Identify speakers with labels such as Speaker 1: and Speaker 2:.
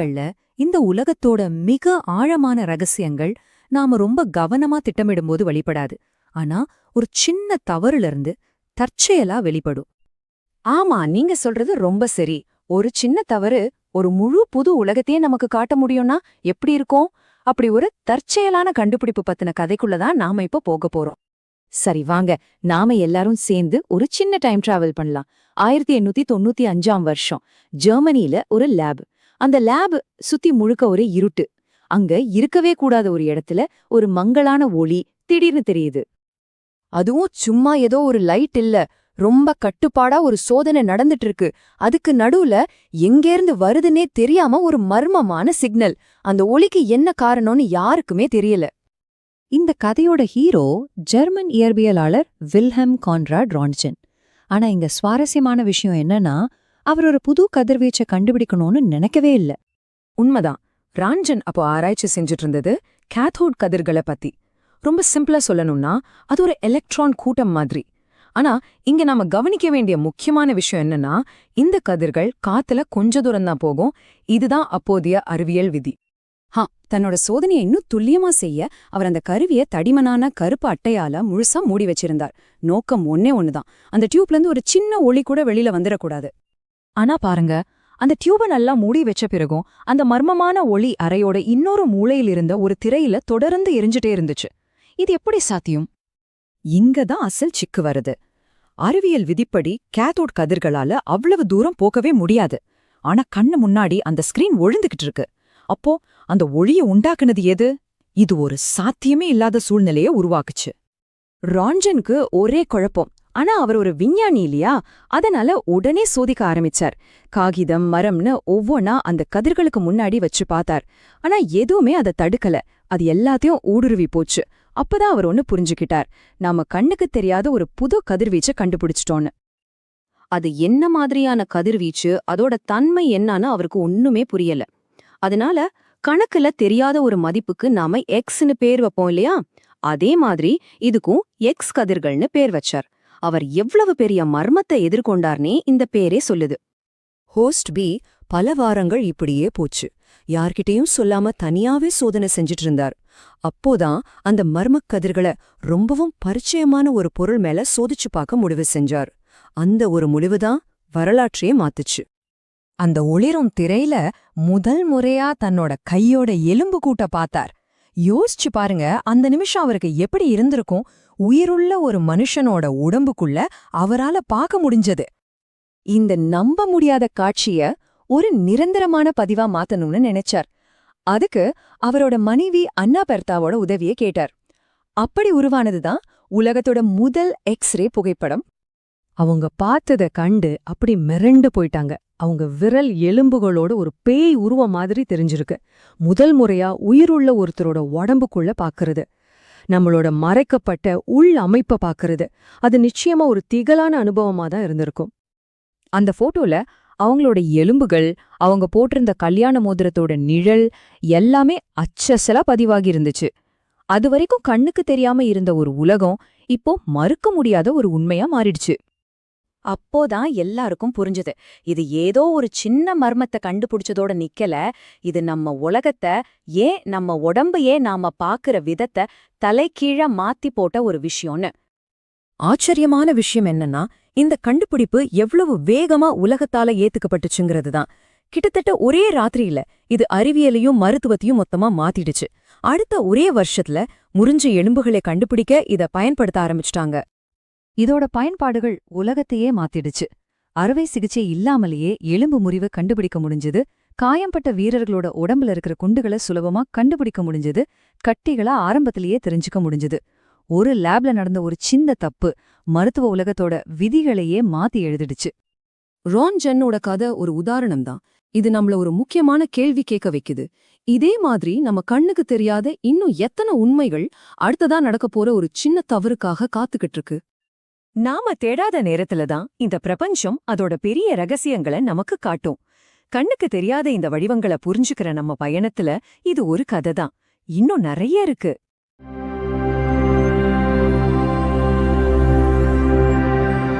Speaker 1: நேரங்கள்ல இந்த உலகத்தோட மிக ஆழமான ரகசியங்கள் நாம ரொம்ப கவனமா திட்டமிடும்போது வெளிப்படாது. ஆனா ஒரு சின்ன தவறுல இருந்து தற்செயலா வெளிப்படும்.
Speaker 2: ஆமா, நீங்க சொல்றது ரொம்ப சரி. ஒரு சின்ன தவறு ஒரு முழு புது உலகத்தையே நமக்கு காட்ட முடியும்னா எப்படி இருக்கும்? அப்படி ஒரு தற்செயலான கண்டுபிடிப்பு பத்தின கதைக்குள்ளதான் நாம இப்ப போக போறோம்.
Speaker 1: சரி வாங்க, நாம எல்லாரும் சேர்ந்து ஒரு சின்ன டைம் டிராவல் பண்ணலாம். 1895ஆம் வருஷம் ஜெர்மனியில ஒரு லேப். அந்த லேப் சுத்தி முழுக்க ஒரே இருட்டு. அங்க இருக்கவே கூடாத ஒரு இடத்துல ஒரு மங்கலான ஒளி திடீர்னு தெரியுது.
Speaker 2: அதுவும் சும்மா ஏதோ ஒரு லைட் இல்ல, ரொம்ப கட்டுப்பாடா ஒரு சோதனை நடந்துட்டு இருக்கு. அதுக்கு நடுவுல எங்கேருந்து வருதுன்னே தெரியாம ஒரு மர்மமான சிக்னல். அந்த ஒளிக்கு என்ன காரணம்னு யாருக்குமே தெரியல.
Speaker 1: இந்த கதையோட ஹீரோ ஜெர்மன் இயற்பியலாளர் வில்ஹெம் கான்ராட் ரான்சன். ஆனா இங்க சுவாரஸ்யமான விஷயம் என்னன்னா, அவர் ஒரு புது கதிர்வீச்சை கண்டுபிடிக்கணும்னு நினைக்கவே இல்ல.
Speaker 2: உண்மைதான். ரான்ஜன் அப்போ ஆராய்ச்சி செஞ்சுட்டு இருந்தது கேத்தோட் கதிர்களை பத்தி. ரொம்ப சிம்பிளா சொல்லணும்னா அது ஒரு எலக்ட்ரான் கூட்டம் மாதிரி. ஆனா இங்க நாம கவனிக்க வேண்டிய முக்கியமான விஷயம் என்னன்னா, இந்த கதிர்கள் காத்துல கொஞ்ச தூரம்தான் போகும். இதுதான் அப்போதைய அறிவியல் விதி.
Speaker 1: தன்னோட சோதனையை இன்னும் துல்லியமா செய்ய அவர் அந்த கருவியை தடிமனான கருப்பு அட்டையால முழுசா மூடி வச்சிருந்தார். நோக்கம் ஒன்னே ஒண்ணுதான், அந்த டியூப்ல இருந்து ஒரு சின்ன ஒளி கூட வெளியில வந்துடக்கூடாது.
Speaker 2: ஆனா பாருங்க, அந்த டியூபை நல்லா மூடி வச்ச பிறகும் அந்த மர்மமான ஒளி அறையோட இன்னொரு மூலையில் இருந்த ஒரு திரையில தொடர்ந்து எரிஞ்சுட்டே இருந்துச்சு. இது எப்படி சாத்தியம்?
Speaker 1: இங்கதான் அசல் சிக்கு வருது. அறிவியல் விதிப்படி கேத்தோட் கதிர்களால அவ்வளவு தூரம் போகவே முடியாது. ஆனா கண்ணு முன்னாடி அந்த ஸ்கிரீன் ஒழுந்துகிட்டு இருக்கு. அப்போ அந்த ஒளியை உண்டாக்குனது எது? இது ஒரு சாத்தியமே இல்லாத சூழ்நிலைய உருவாக்குச்சு.
Speaker 2: ரான்ஜனுக்கு ஒரே குழப்பம். ஆனா அவர் ஒரு விஞ்ஞானி இல்லையா, அதனால உடனே சோதிக்க ஆரம்பிச்சார். காகிதம், மரம்னு ஒவ்வொன்னா அந்த கதிர்களுக்கு முன்னாடி வச்சு பார்த்தார். ஆனா எதுவுமே அதை தடுக்கல. அது எல்லாத்தையும் ஊடுருவி போச்சு. அப்பதான் அவர் ஒன்னு புரிஞ்சுக்கிட்டார். நாம கண்ணுக்கு தெரியாத ஒரு புது கதிர்வீச்சை கண்டுபிடிச்சிட்டோன்னு. அது என்ன மாதிரியான கதிர்வீச்சு, அதோட தன்மை என்னன்னு அவருக்கு ஒண்ணுமே புரியல. அதனால கணக்குல தெரியாத ஒரு மதிப்புக்கு நாம எக்ஸ்னு பேர் வைப்போம் இல்லையா, அதே மாதிரி இதுக்கும் எக்ஸ் கதிர்கள்னு பேர் வச்சார். அவர் எவ்வளவு பெரிய மர்மத்தை எதிர்கொண்டார்னே இந்த பேரே சொல்லுது.
Speaker 1: ஹோஸ்ட் பி பல வாரங்கள் இப்படியே போச்சு. யார்கிட்டயும் சொல்லாம தனியாவே சோதனை செஞ்சிட்டு இருந்தார். அப்போதான் அந்த மர்மக் கதிர்களை ரொம்பவும் பரிச்சயமான ஒரு பொருள் மேல சோதிச்சு பார்க்க முடிவு செஞ்சார். அந்த ஒரு முடிவுதான் வரலாற்றையே மாத்துச்சு. அந்த ஒளிரும் திரையில முதல் முறையா தன்னோட கையோட எலும்பு கூட்ட பார்த்தார். யோசிச்சு பாருங்க, அந்த நிமிஷம் அவருக்கு எப்படி இருந்திருக்கும்? உயிருள்ள ஒரு மனுஷனோட உடம்புக்குள்ள அவரால பார்க்க முடிஞ்சது. இந்த நம்ப முடியாத காட்சிய ஒரு நிரந்தரமான பதிவா மாத்தணும்னு நினைச்சார். அதுக்கு அவரோட மனைவி அன்னா பெர்தாவோட உதவியை கேட்டார். அப்படி உருவானதுதான் உலகத்தோட முதல் எக்ஸ்ரே புகைப்படம். அவங்க பார்த்தத கண்டு அப்படி மிரண்டு போயிட்டாங்க. அவங்க விரல் எலும்புகளோட ஒரு பேய் உருவம் மாதிரி தெரிஞ்சிருக்கு. முதல் முறையா உயிருள்ள ஒருத்தரோட உடம்புக்குள்ள பாக்குறது, நம்மளோட மறைக்கப்பட்ட உள் அமைப்ப பாக்குறது, அது நிச்சயமா ஒரு திகழான அனுபவமா தான் இருந்திருக்கும். அந்த போட்டோல அவங்களோட எலும்புகள், அவங்க போட்டிருந்த கல்யாண மோதிரத்தோட நிழல் எல்லாமே அச்சசலா பதிவாகி இருந்துச்சு. அது வரைக்கும் கண்ணுக்கு தெரியாம இருந்த ஒரு உலகம் இப்போ மறுக்க முடியாத ஒரு உண்மையா மாறிடுச்சு. அப்போதான் எல்லாருக்கும் புரிஞ்சது, இது ஏதோ ஒரு சின்ன மர்மத்தை கண்டுபிடிச்சதோட நிக்கல, இது நம்ம உலகத்தை, ஏன் நம்ம உடம்பையே நாம பாக்குற விதத்தை தலைகீழா மாத்தி போட்ட ஒரு விஷயம்னு. ஆச்சரியமான விஷயம் என்னன்னா, இந்த கண்டுபிடிப்பு எவ்வளவு வேகமா உலகத்தால ஏத்துக்கப்பட்டுச்சுங்கிறதுதான். கிட்டத்தட்ட ஒரே ராத்திரியில இது அறிவியலையும் மருத்துவத்தையும் மொத்தமா மாத்திடுச்சு. அடுத்த ஒரே வருஷத்துல முறிஞ்ச எலும்புகளை கண்டுபிடிக்க இத பயன்படுத்த ஆரம்பிச்சிட்டாங்க. இதோட பயன்பாடுகள் உலகத்தையே மாத்திடுச்சு. அறுவை சிகிச்சை இல்லாமலேயே எலும்பு முறிவு கண்டுபிடிக்க முடிஞ்சது. காயம்பட்ட வீரர்களோட உடம்புல இருக்கிற குண்டுகளை சுலபமா கண்டுபிடிக்க முடிஞ்சது. கட்டிகளா ஆரம்பத்திலேயே தெரிஞ்சுக்க முடிஞ்சது. ஒரு லேப்ல நடந்த ஒரு சின்ன தப்பு மருத்துவ உலகத்தோட விதிகளையே மாத்தி எழுதிடுச்சு. ரான்ஜனோட கதை ஒரு உதாரணம் தான். இது நம்மள ஒரு முக்கியமான கேள்வி கேட்க வைக்குது. இதே மாதிரி நம்ம கண்ணுக்கு தெரியாத இன்னும் எத்தனை உண்மைகள் அடுத்ததா நடக்க போற ஒரு சின்ன தவறுக்காக காத்துக்கிட்டு இருக்கு. நாம தேடாத நேரத்துல தான் இந்த பிரபஞ்சம் அதோட பெரிய ரகசியங்களை நமக்கு காட்டும். கண்ணுக்கு தெரியாத இந்த வடிவங்களை புரிஞ்சுக்கிற நம்ம பயணத்துல இது ஒரு கதை தான். இன்னும் நிறைய இருக்கு.